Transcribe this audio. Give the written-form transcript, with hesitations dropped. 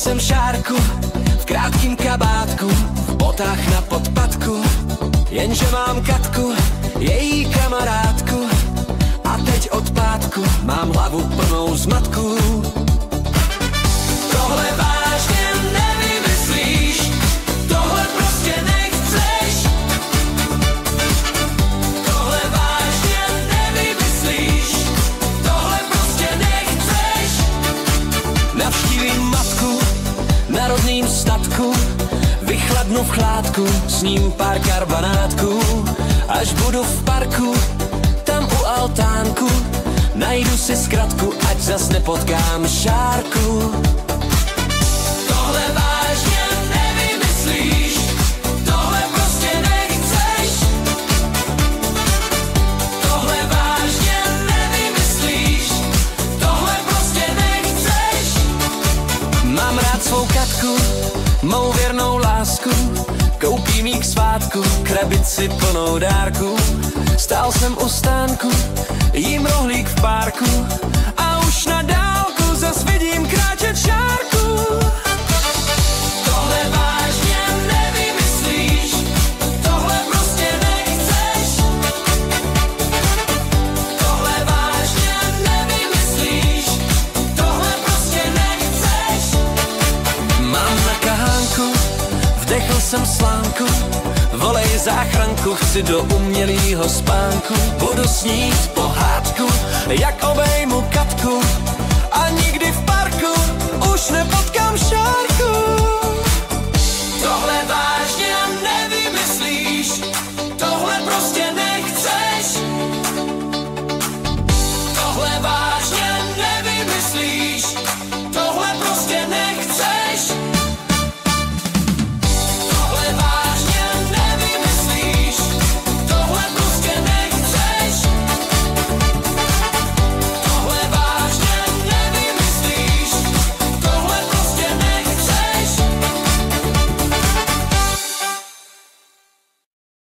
jsem šárku v krátkým kabátku, v botách na podpatku, jenže mám Katku, její kamarádku. A teď od pátku mám hlavu plnou zmatků. Tohle vážně nevymyslíš, tohle prostě nechceš. Tohle vážně nevymyslíš, tohle prostě nechceš. Navštívím matku na rodným statku, vychladnu v chládku, sním pár karbanátků. Až budu v parku, tam u altánku, najdu si zkratku, ať zas nepotkám šárku. Tohle vážně nevymyslíš, tohle prostě nechceš. Tohle vážně nevymyslíš, tohle prostě nechceš. Mám rád svou Katku, mou věrnou lásku, koupím jí k svátku krabici plnou dárků. Stál jsem u stánku, jím rohlík v párku a už na dálku zas vidím kráčet šárku. Tohle vážně nevymyslíš, tohle prostě nechceš. Tohle vážně nevymyslíš, tohle prostě nechceš. Mám na kahánku, vdechl jsem slánku, volej záchranku, chci do umělýho spánku. Budu snít pohádku, jak obejmu Katku,